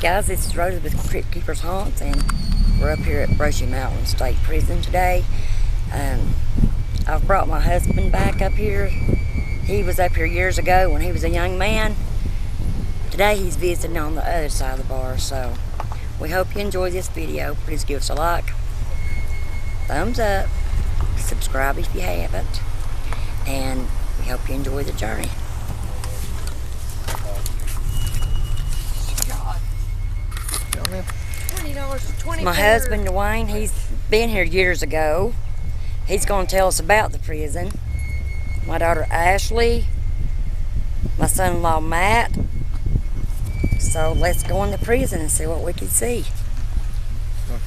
Guys, this is Rosa with Crypt Keepers Haunts, and we're up here at Brushy Mountain State Prison today. I've brought my husband back up here. He was up here years ago when he was a young man. Today he's visiting on the other side of the bar, so we hope you enjoy this video. Please give us a like, thumbs up, subscribe if you haven't, and we hope you enjoy the journey. My husband Dwayne, he's been here years ago. He's going to tell us about the prison. My daughter Ashley, my son-in-law Matt. So let's go in the prison and see what we can see. You're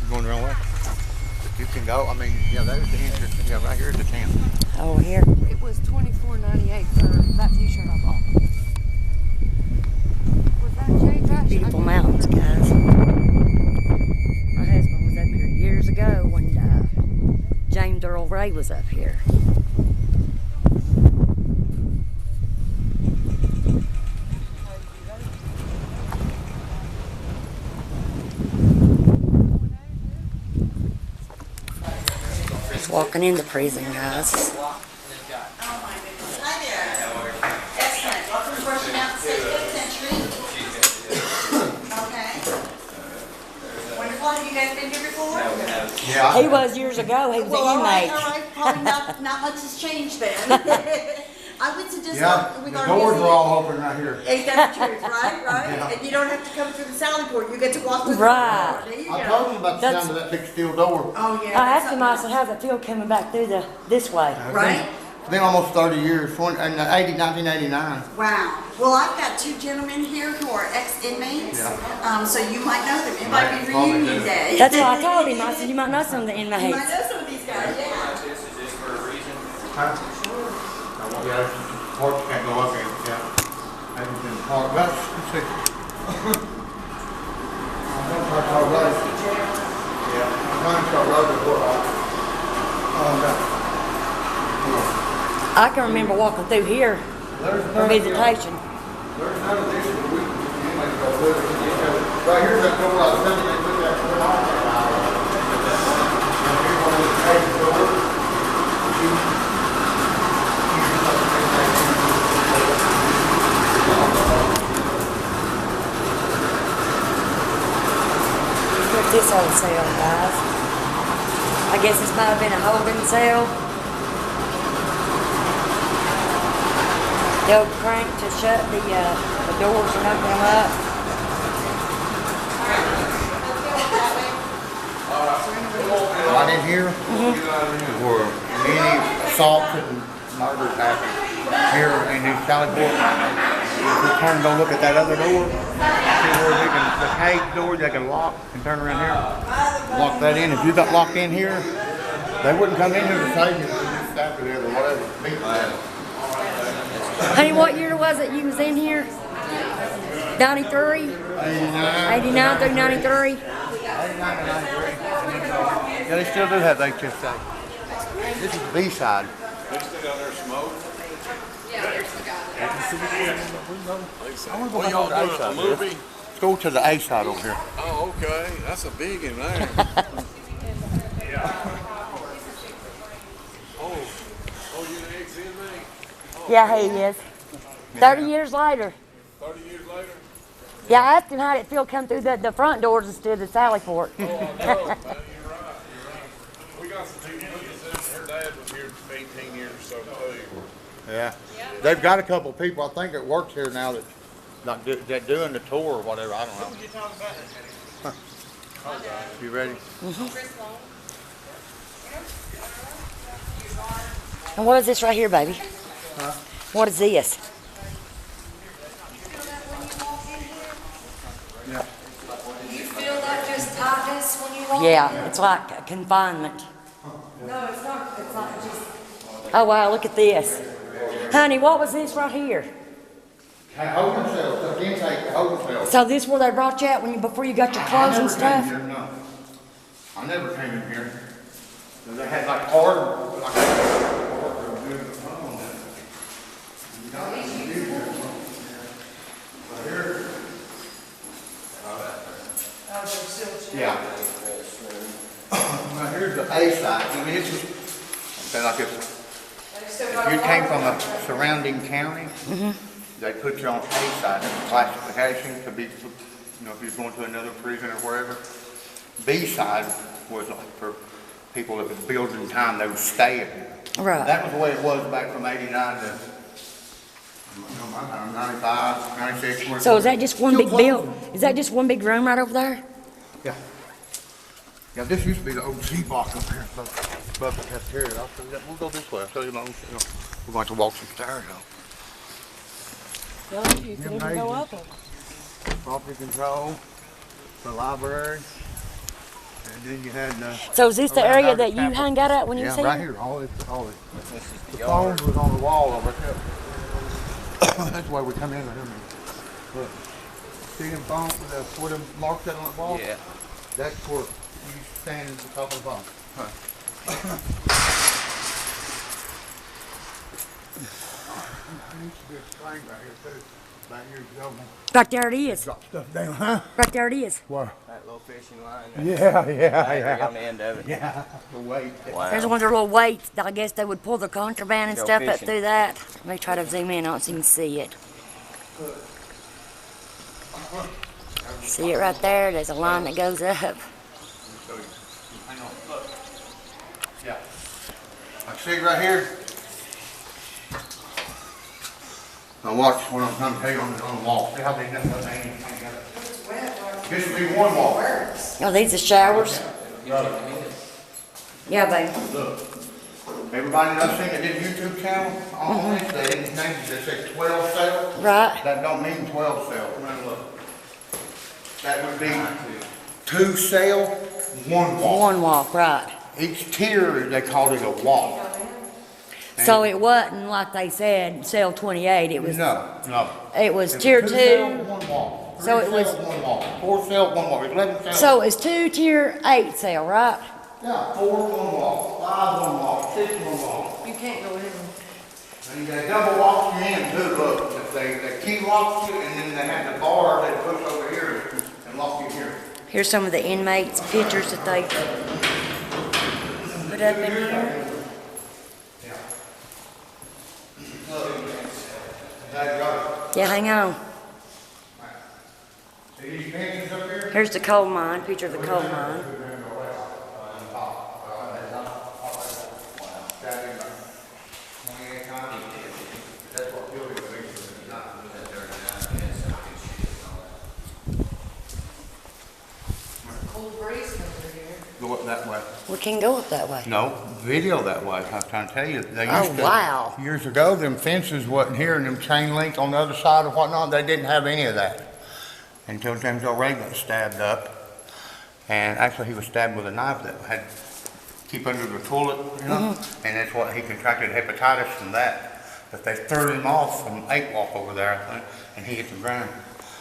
going the wrong way. But you can go. I mean, yeah, there's the entrance. Yeah, right here is the tent. Oh, here. It was $24.98 for that t-shirt I bought. Was that change? Beautiful mountains, guys. My husband was up here years ago when James Earl Ray was up here. Just walking in the prison, guys. Yeah. He was years ago. He was an inmate. All right. Probably not much has changed then. I would suggest with the our doors music. are all open right here. Ain't that the truth, right? Yeah. And you don't have to come through the sally port. You get to walk through Right. the door. There you I go. told you about the sound of that big steel door. Oh yeah. I asked him, I said, how's it feel coming back through this way? Right? It's been almost 30 years, in 1989. Wow. Well, I've got two gentlemen here who are ex-inmates. Yeah. So you might know them. It might be Probably reunion do. day. That's what I told him. I said, you might know some of the You might inmates. know some of these guys, yeah. Huh? Yeah, porch can't go up in. Yeah. Hasn't been parked. Let's see. I'm going to park all right. Yeah. I'm going to park right before I can remember walking through here for visitation. There's none of this that we anybody go with it. Right here's that door I was telling you, they put that door on there. And here's one of the cage doors. Look at this old cell, guys. I guess this might have been a holding cell. The old crank to shut the doors and open them up. Right in here where many assaults and murders happen. Here in these sally ports. If we turn and go look at that other door, see where they can, the cage door they can lock and turn around here. Lock that in. If you got locked in here, they wouldn't come in here to save you. They just stab you there or whatever. Beat you. Honey, what year was it you was in here? 93? 89 through 93? 89 to 93. Yeah, they still do have the HSA. This is the B side. They still got their smoke? Yeah, there's the guy. I want to go Well, back y'all over to the A doing a side. movie? Let's go to the A side over here. Oh, okay. That's a big one there. Oh, you an ex-inmate? Yeah, he is. 30 years later. 30 years later? Yeah, I asked him how it feel come through the front doors instead of the sally port. Oh, I know, man. You're right. We got some people with us. Her dad was here for 18 years or so, too. Yeah. They've got a couple of people, I think, that works here now that not that doing the tour or whatever. I don't know. What you talking about? You ready? And what is this right here, baby? Huh? What is this? Yeah. You feel that just tightness when you walk? Yeah, it's like a confinement. No, it's not. It's not just. Oh, wow, look at this. Honey, what was this right here? Holding cells, the intake, the holding cells. So this where they brought you out when before you got your clothes and stuff? I never came in here. They had like hard, A side. I mean, it's just, say like if you came from a surrounding county, they put you on A side. That's classification to be, you know, if you're going to another prison or wherever. B side was like for people that was building time, they would stay here. Right. That was the way it was back from 89 to 95, 96. So is that just one big build? Is that just one big room right over there? Yeah. Yeah, this used to be the old G block up here above the cafeteria. I'll show you that. We'll go this way. I'll show you my own, you know, we're going to walk some stairs out. Well, you can even go up them. Property control, the library, and then you had So is this the area that you hung out at when you was yeah, right here? here, all this. The phones was on the wall over here. That's why we come in here. Look, see them phones where them marks that on the wall? Yeah. That's where you stand at the top of the phone. There used to be a spring right here too, about years ago. Right there it is. Drop stuff down, huh? Right there it is. Where? That little fishing line. Yeah. On the end of it. Yeah, the weight. Wow. There's one of their little weights. I guess they would pull the contraband and Go stuff up fishing. through that. Let me try to zoom in on it so you can see it. See it right there? There's a line that goes up. Hang on, look. Yeah. I see right here. Now watch what I'm trying to tell you on the wall. See how they got that hanging together? This would be one wall. Oh, these are showers? Yeah, baby. Look. Everybody that I've seen that did YouTube channel, all this, they didn't change it. They said 12 cells. Right. That don't mean 12 cells. Now look. That would be 2 cell, 1 wall. One walk, right. Each tier, they called it a wall. So it wasn't like they said, cell 28. It was. No. It was It was tier 2 cell, 2. 1 wall. So 3 it was- cell, 1 wall. 4 cell, 1 wall. 11 cells. So it's 2 tier 8 cell, right? Yeah, 4, 1 wall. 5, 1 wall. 6, 1 wall. You can't go in. And they double lock you in too, look. They key lock you, and then they have the bar they push over here and lock you here. Here's some of the inmates' pictures that they put up in here. Yeah, hang on. See these benches up here? Here's the coal mine, picture of the coal mine. Cold breeze over here. Go up that way. We can go up that way. No, video that way. I was trying to tell you. They Oh, used to, wow. Years ago, them fences wasn't here and them chain link on the other side and whatnot. They didn't have any of that until James L. Ray got stabbed up. And actually, he was stabbed with a knife that had keep under the toilet, you know. And that's what he contracted hepatitis from that. But they threw him off from 8 walk over there, I think, and he hit the ground.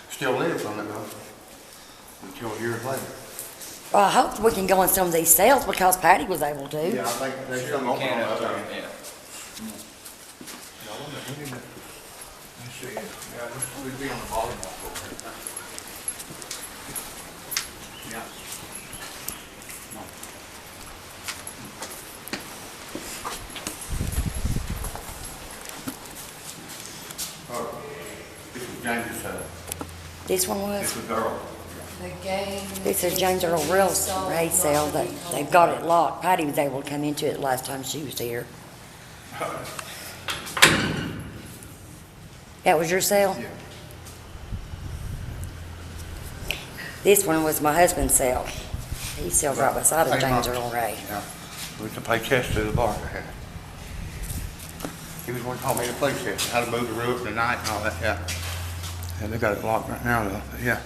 Still lives on it though, until years later. Well, I hope we can go in some of these cells because Patty was able to. Yeah, I think they still open Can on up that. there, yeah. Let's see, yeah, this would be on the bottom walk over here. Yeah. Oh, this is James's cell. This one This was. is Earl. The game. This is James Earl Reel's Ray cell that they've got it locked. Patty was able to come into it last time she was here. That was your cell? Yeah. This one was my husband's cell. He's still right beside of Hey, James Mom. Earl Ray. Yeah. We used to play chess to the bar. He was one who taught me to play chess, how to move the rook, the knight, and all that, yeah. And they got it locked right now, though, but yeah.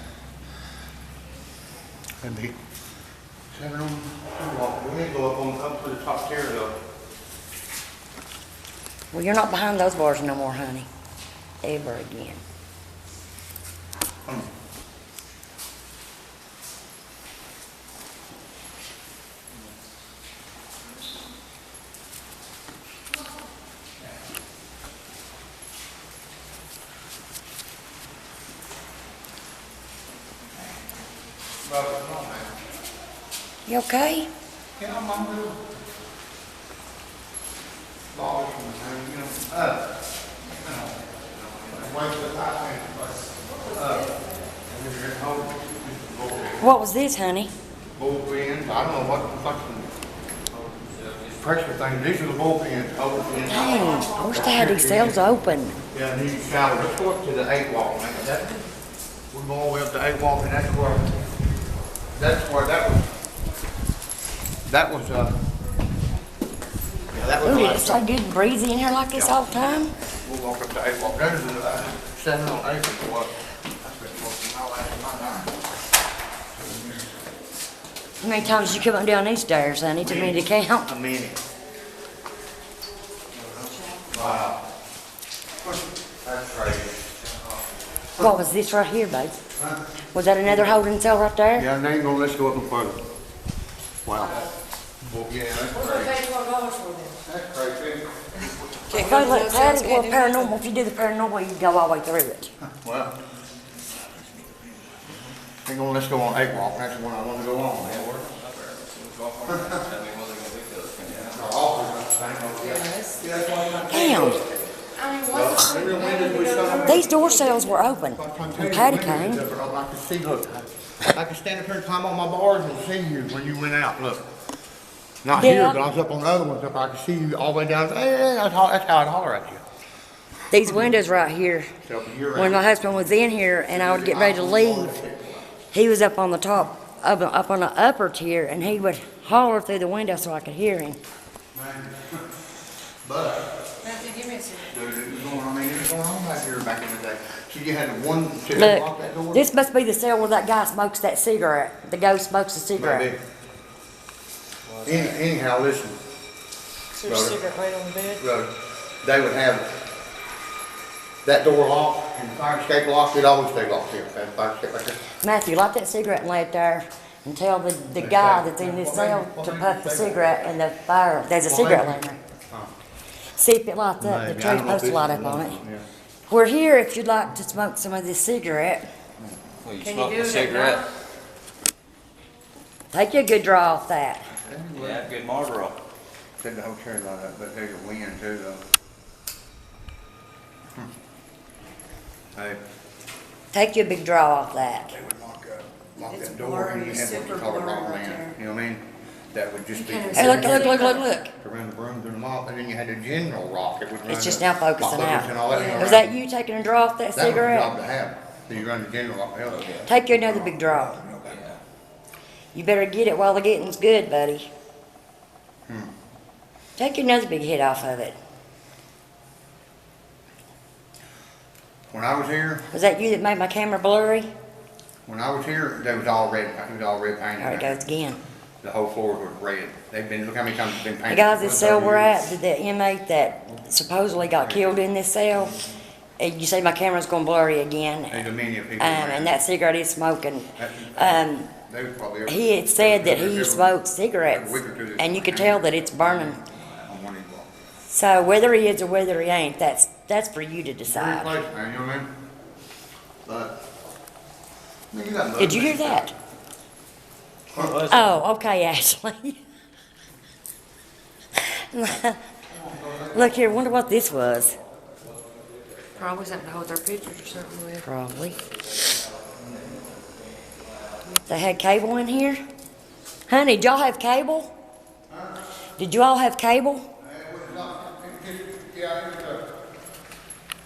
That'd be 7 on 2 walk. We need to go up to the top tier, though. Well, you're not behind those bars no more, honey. Ever again. You okay? Yeah, I'm on the ball, you know, waste the time. What was this, honey? Bullpens, I don't know what the fucking pressure thing, these are the bullpens, bullpens. Dang, I wish they had these cells open. Yeah, and these showers, let's go up to the 8 walk, man. We're going all the way up to 8 walk, and that's where that was, yeah, that was Ooh, like, it's so good and breezy in here like this all the time. we'll walk up to 8 walk. That is 7 on 8 is what I've been working all last night. How many times you come up down these stairs, honey, to me to count? A minute. Wow. That's crazy. What was this right here, babe? Was that another holding cell right there? Yeah, they ain't gonna let us go up no further. Wow. Well, yeah, that's crazy. That's crazy. If I let Patty, well, paranormal, if you do the paranormal, you can go all the way through it. Well, ain't gonna let us go on 8 walk, that's the one I wanna go on, man. Damn, these door cells were open when Patty came. I could see, look, I could stand up here and climb on my bars and see you when you went out, look. Not here, Yeah. but I was up on the other ones, up I could see you all the way down, hey, that's how I'd holler at you. These windows right here, So you're when my husband was in here and I would get ready to leave, he was up on the top, up on the upper tier, and he would holler through the window so I could hear him. But, Matthew, give me a second. dude, it was going, I mean, it was going on back here back in the day. So you had the one to lock that door? Look, this must be the cell where that guy smokes that cigarette. The ghost smokes a cigarette. Maybe. Anyhow, listen, Is there a cigarette right on the bed? brother, they would have that door locked and the fire escape locked, it'd always stay locked here, that fire escape right there. Matthew, light that cigarette and lay it there and tell the guy that's in this cell to puff the cigarette and the fire, there's a cigarette laying there. See if it lights up, the Maybe. I tree's don't know if supposed to this light is up on one. it. Yeah. We're here if you'd like to smoke some of this cigarette. Well, you Can you smoke do a it at cigarette? night? Take you a good draw off that. Yeah, good Marlboro. Said the whole chair light up, but there's a wind too though. Hey, Take you a big draw off that. they would lock It's that door blurry, and you had what you super call a blurry wrong right man, there. you know what I mean? That would just be. can't Hey, look. Around the room through the mop, and then you had a general rock, it would run. It's just the now focusing mop buckets and all out. that Was around. that you taking a draw off that That was a job cigarette? to have, so you run the general lock, hell, Take you another big draw. You better get it while the getting's good, buddy. Take you another big hit off of it. When I was here, Was that you that made my camera blurry? When I was here, they was all red, it was all red painted. There it goes again. The whole floor was red. They've been, look how many times it's been painted. The guys, this cell we're at, the inmate that supposedly got killed in this cell, you say my camera's going blurry again. There's a many of people. And that cigarette is smoking. They was probably. He had said that he smoked cigarettes, and you could tell that it's burning. On one end wall. So whether he is or whether he ain't, that's for you to Very decide. place, man, you know what I mean? But, I mean, you got. Did you hear that? What was it? Oh, okay, Ashley. Look here, wonder what this was. Probably something to hold their pictures or something with. Probably. They had cable in here? Honey, did y'all have cable? Did you all have cable? Yeah,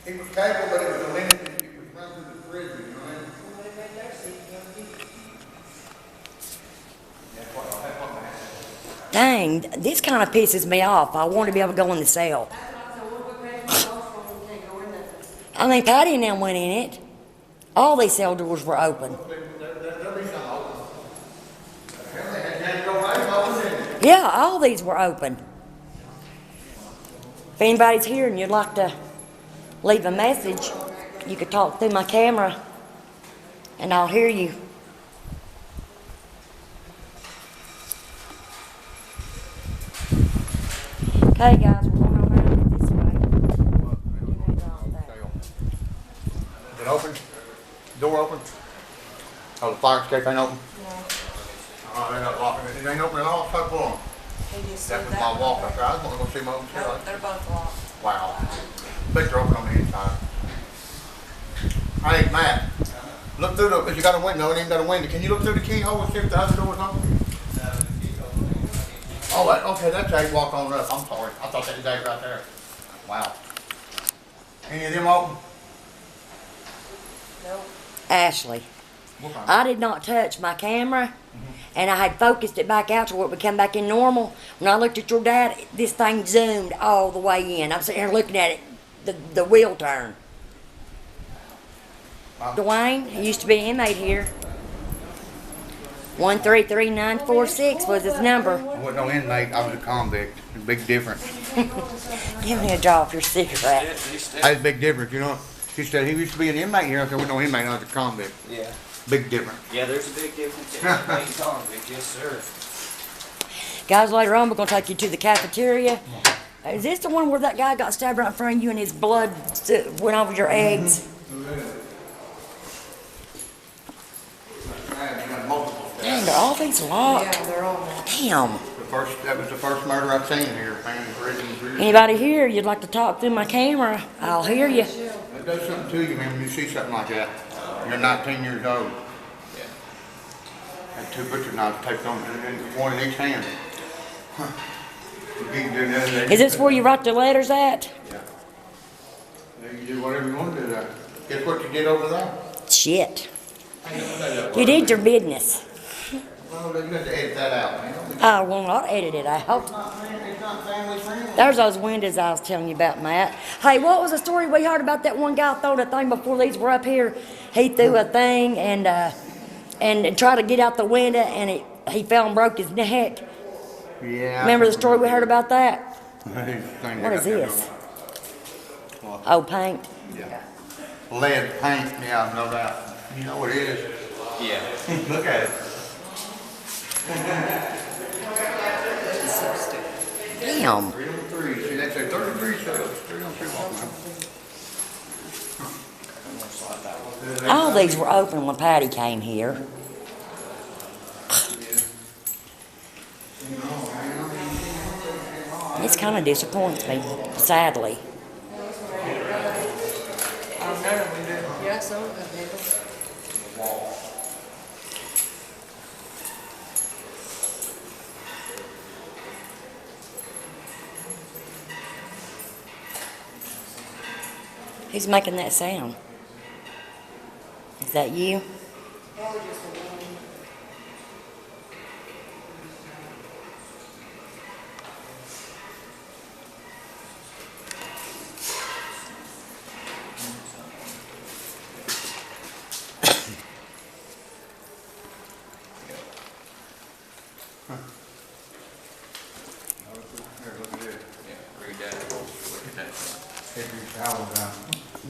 it was cable, but it was a limited, it was run through the prison, you know what I mean? Dang, this kind of pisses me off. I want to be able to go in the cell. I mean, Patty and them went in it. All these cell doors were open. Yeah, all these were open. If anybody's here and you'd like to leave a message, you could talk through my camera and I'll hear you. Okay, guys, we're going around this way. Is it open? Door open? Oh, the fire escape ain't open? No. Oh, they got locked. It ain't open at all, so for them. He just That said was my walk up there. I was gonna go see my own No, tail. they're both locked. Wow. Big they're open on the inside. Hey, Matt, look through the, if you got a window, it ain't got a window. Can you look through the keyhole and see if the other door's open? Oh, okay, that's how you walk on up. I'm sorry. I thought that was that right there. Wow. Any of them open? Nope. Ashley, What kind? I did not touch my camera, and I had focused it back out to where it would come back in normal. When I looked at your dad, this thing zoomed all the way in. I'm sitting here looking at it, the wheel turn. Dwayne, he used to be an inmate here. 133946 was his number. I wasn't no inmate, I was a convict. There's a big difference. Give me a draw off your cigarette. That's a big difference, you know. She said he used to be an inmate here. I said, well, no inmate, I was a convict. Yeah. Big difference. Yeah, there's a big difference in inmate and convict, yes, sir. Guys, later on, we're going to take you to the cafeteria. Is this the one where that guy got stabbed right in front of you and his blood went over your eggs? Dang, are all these locked? Yeah, they're all locked. Damn. That was the first murder I've seen here, man, in prison. Anybody here, you'd like to talk through my camera? I'll hear you. It does something to you, man, when you see something like that. You're 19 years old. Had two butcher knives taped on, one in each hand. You can do that. Is this where you write the letters at? Yeah. You do whatever you want to do there. Guess what you did over there? Shit. You did your business. Well, you got to edit that out, man. I will not edit it out. It's not family friendly. There's those windows I was telling you about, Matt. Hey, what was the story we heard about that one guy throwing a thing before these were up here? He threw a thing and tried to get out the window, and he fell and broke his neck. Yeah. Remember the story we heard about that? What What is this? Oh, paint. Yeah. Lead paint, yeah, no doubt. You know what it is? Yeah. Look at it. Damn. 303. See, that's a 33 sales. 303 All these were open when Patty came here. This kind of disappoints me, sadly. Yeah, some of them did. Who's making that sound? Is that you? Here, look at this. Yeah, read that. Look at that. If you travel down.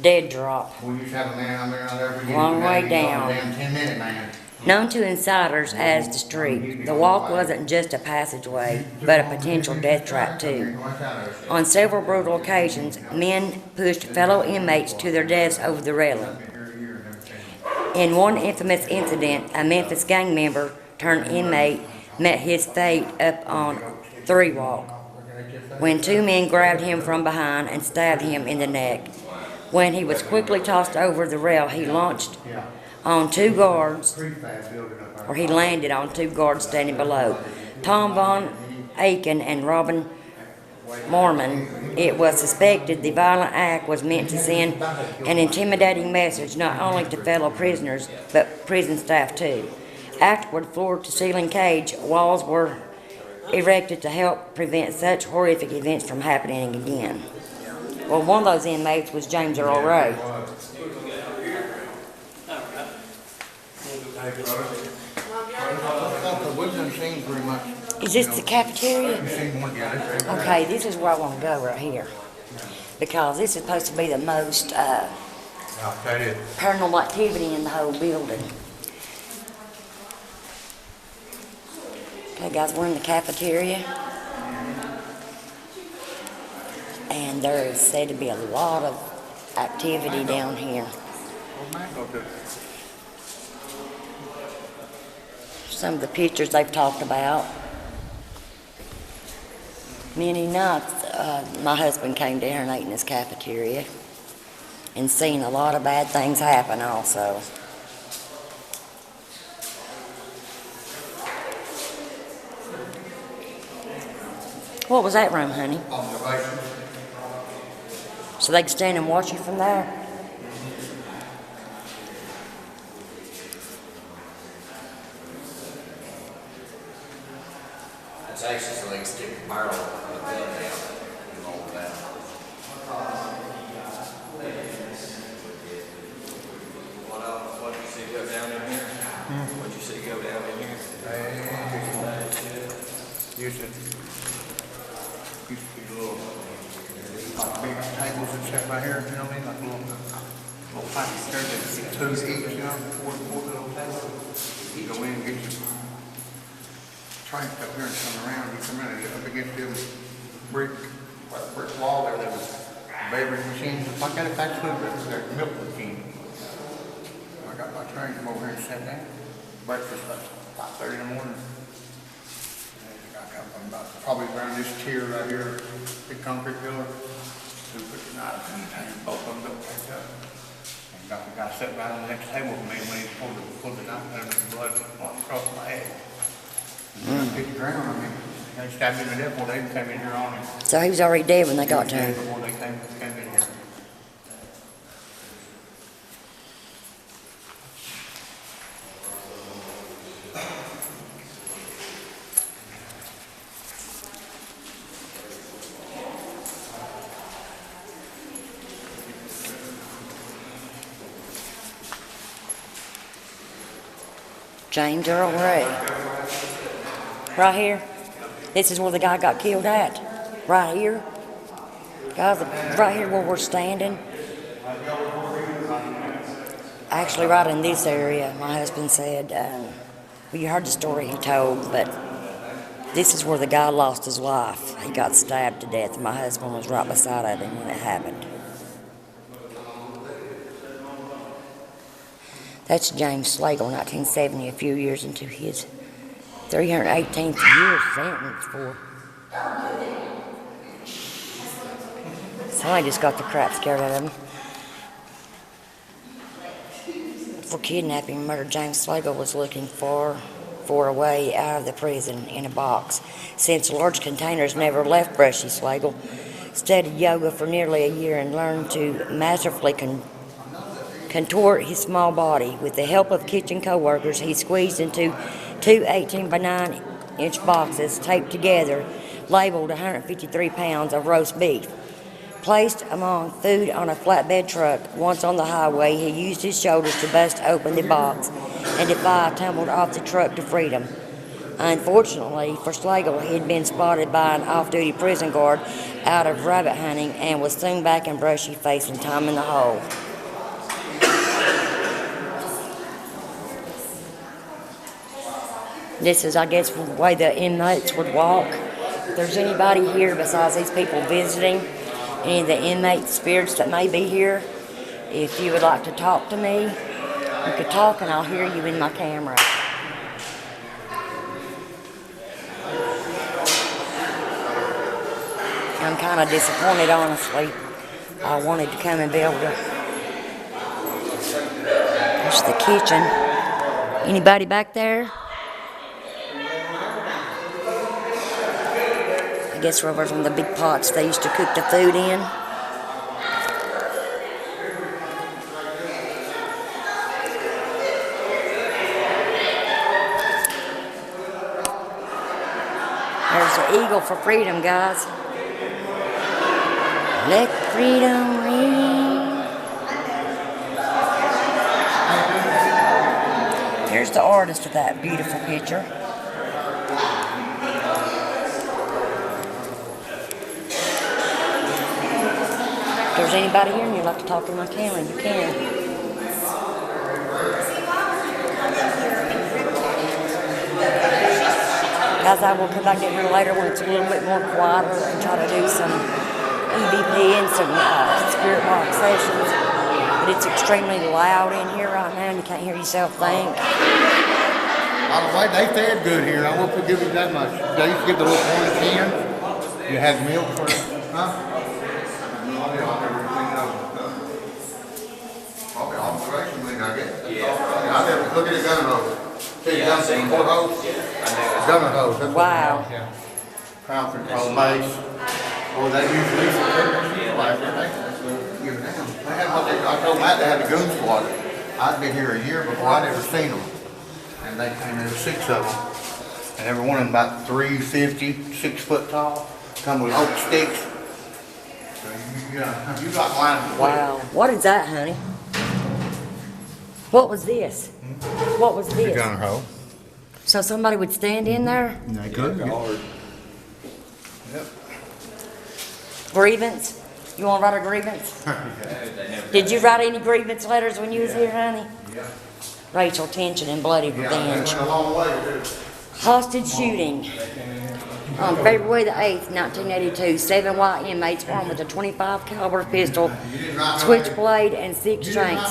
Dead drop. We used to have a man out there every day. Long way He's down. a damn 10-minute man. Known to insiders as the street, the walk wasn't just a passageway, but a potential death trap too. On several brutal occasions, men pushed fellow inmates to their deaths over the railing. In one infamous incident, a Memphis gang member turned inmate met his fate up on 3 Walk, when 2 men grabbed him from behind and stabbed him in the neck. When he was quickly tossed over the rail, he launched on 2 guards, or he landed on 2 guards standing below. Tom Von Aiken and Robin Mormon, it was suspected the violent act was meant to send an intimidating message not only to fellow prisoners, but prison staff too. Afterward, floor-to-ceiling cage walls were erected to help prevent such horrific events from happening again. Well, one of those inmates was James Earl Ray. We've done seen pretty much. Is this the cafeteria? We've seen one, yeah, this is- Okay, this is where I want to go right here. Because this is supposed to be the most Yeah, that is. paranormal activity in the whole building. Okay, guys, we're in the cafeteria. And there is said to be a lot of activity down here. some of the pictures they've talked about. Many nights, my husband came down and ate in this cafeteria and seen a lot of bad things happen also. What was that room, honey? Observation. So they could stand and watch you from there? It's actually so they can stick a barrel of the gun down and roll it down. What did you see go down in here? What did you see go down in here? Used to be little, like big tables and stuff right here, you know what I mean? Like little plastic chairs that sit two each, you know, four little tables. You go in and get your train up here and come around, you come in and get up against them brick wall there that was beverage machines, it's like that, it's actually their milk machine. I got my train, come over here and sat down, breakfast at 5:30 in the morning. Probably around this chair right here, big concrete pillar. Who put the knife in the tank, both of them got picked up. And got the guy sitting right on the next table with me when he pulled the knife out of the blood across my head. And hit the ground, I mean, they stabbed him to death before they even came in here on him. So he was already dead when they got to him. Before they came in here. James Earl Ray. Right here. This is where the guy got killed at. Right here. Guys, right here where we're standing. Actually, right in this area, my husband said, well, you heard the story he told, but this is where the guy lost his life. He got stabbed to death. My husband was right beside of him when it happened. That's James Slagle, 1970, a few years into his 318th year sentence for. Somebody just got the crap scared out of him. For kidnapping and murder, James Slagle was looking for a way out of the prison in a box. Since large containers never left Brushy, Slagle studied yoga for nearly a year and learned to masterfully contort his small body. With the help of kitchen co-workers, he squeezed into two 18 by 9 inch boxes taped together, labeled 153 pounds of roast beef. Placed among food on a flatbed truck, once on the highway, he used his shoulders to bust open the box and defy tumbled off the truck to freedom. Unfortunately for Slagle, he had been spotted by an off-duty prison guard out of rabbit hunting and was soon back in Brushy facing time in the hole. This is, I guess, the way the inmates would walk. If there's anybody here besides these people visiting, any of the inmate spirits that may be here, if you would like to talk to me, you could talk and I'll hear you in my camera. I'm kind of disappointed, honestly. I wanted to come and be able to. There's the kitchen. Anybody back there? I guess over from the big pots they used to cook the food in. There's the eagle for freedom, guys. Let freedom ring. Here's the artist of that beautiful picture. If there's anybody here and you'd like to talk to my camera, you can. Guys, I will come back in here later when it's a little bit more quieter and try to do some EVP and some spirit box sessions. But it's extremely loud in here right now and you can't hear yourself think. By the way, they fed good here. I will give you that much. They used to get the little corn cans. You had milk for it, huh? Probably observation meeting, I guess. Yeah. I never look at a gun hose. See, gun support hose? Gunner hose. That's what Wow. they have, yeah. Crown control mace. Or they usually like they give it down. They had what they, I told Matt they had a goon squad. I'd been here a year before I'd ever seen them. And they came, there were 6 of them. And every one of them about 350, 6 foot tall. Come with oak sticks. So you got line. Wow. What is that, honey? What was this? What was The this? gunner hole. So somebody would stand in there? They could. Yep. Grievance? You want to write a grievance? Did you write any grievance letters when you was here, honey? Yeah. Racial tension and bloody Yeah, revenge. they went a long way too. Hostage shooting. On February the 8th, 1982, 7 white inmates armed with a .25 caliber pistol, switchblade, and 6 shanks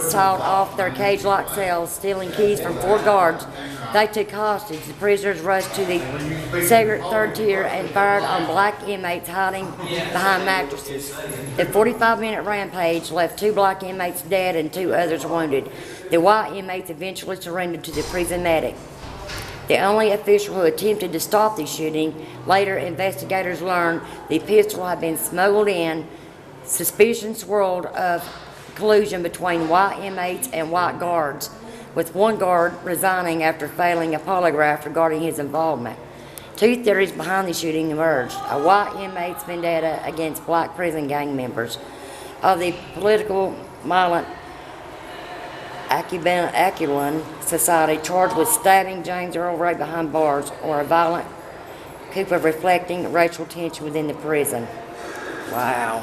sawed off their cage-locked cells, stealing keys from 4 guards. They took hostage. The prisoners rushed to the second, 3rd tier and fired on black inmates hiding behind mattresses. The 45-minute rampage left 2 black inmates dead and 2 others wounded. The white inmates eventually surrendered to the prison medic. The only official who attempted to stop the shooting. Later, investigators learned the pistol had been smuggled in. Suspicion swirled of collusion between white inmates and white guards, with one guard resigning after failing a polygraph regarding his involvement. 2 theories behind the shooting emerged: a white inmate's vendetta against black prison gang members, of the political violent Aculan Society charged with stabbing James Earl Ray behind bars, or a violent coup of reflecting racial tension within the prison. Wow.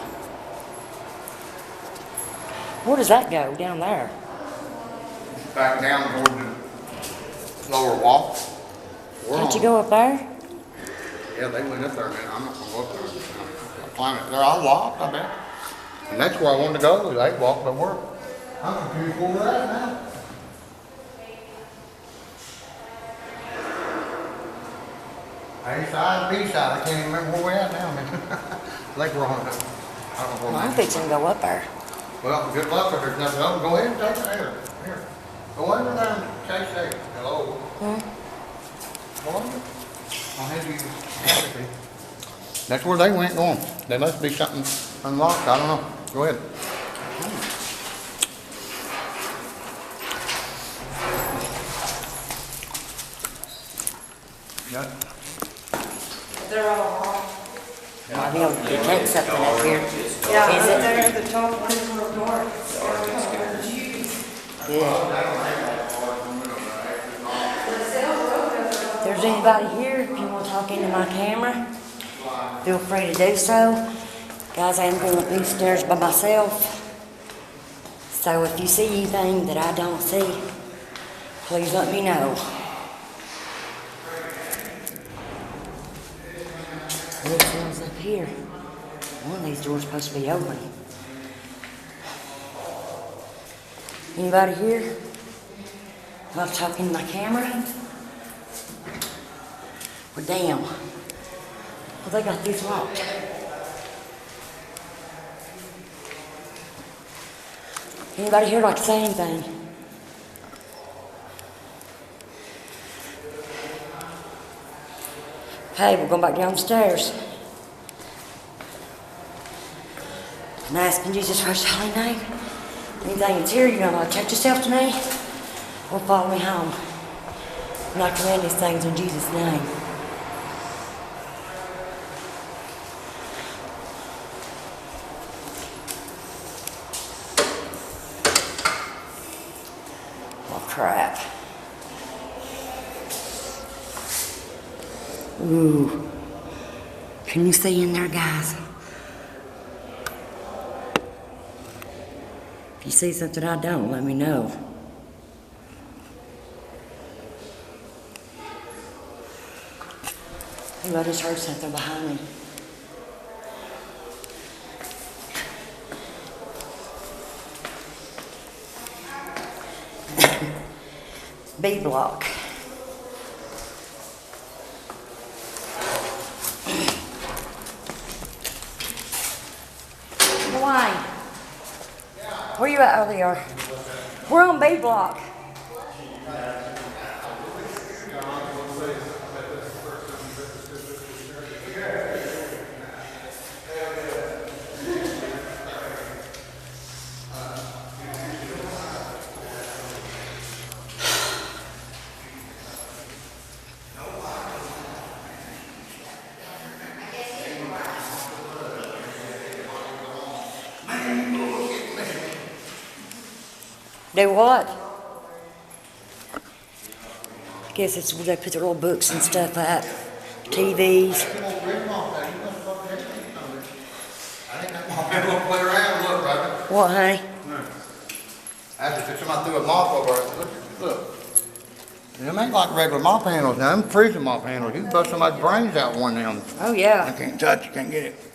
Where does that go? Down there? Back down toward the lower wall. Can't you go up there? Yeah, they went up there, man. I'm not gonna go up there. I'll climb it. They're all locked, I bet. And that's where I wanted to go. They walked to work. I'm confused where we're at now. A side, B side. I can't even remember where we're at now, man. Like we're on it. I don't know Well, where I'm fixing to go up there. Well, good luck if there's nothing else. Go ahead and take it there. Here. Go under there and chase it. Hello. Go under. I'll hand you. That's where they went going. There must be something unlocked. I don't know. Go ahead. Yeah. They're all Might be able to detect something up here. Yeah, Is it? they're the top ones were dark. Good. If there's anybody here, if you want to talk into my camera, feel free to do so. Guys, I'm going up these stairs by myself. So if you see anything that I don't see, please let me know. What's else up here? One of these doors is supposed to be open. Anybody here? I'll talk into my camera. Well, damn. Well, they got this locked. Anybody here like to say anything? Hey, we're going back down the stairs. And asking Jesus Christ's holy name. Anything that's here, you're gonna attach yourself to me or follow me home. And I command these things in Jesus' name. Oh, crap. Ooh. Can you see in there, guys? If you see something I don't, let me know. Ooh, I just heard something behind me. B block. Where you at? Oh, they are. We're on B block. Do what? Guess it's where they put their little books and stuff at. TVs. I think that mop handle will play around, look, brother. What, honey? After somebody threw a mop over it, look. Them ain't like regular mop handles now, them prison mop handles. You can bust somebody's brains out with one of them. Oh, I yeah. can't touch it, can't get it.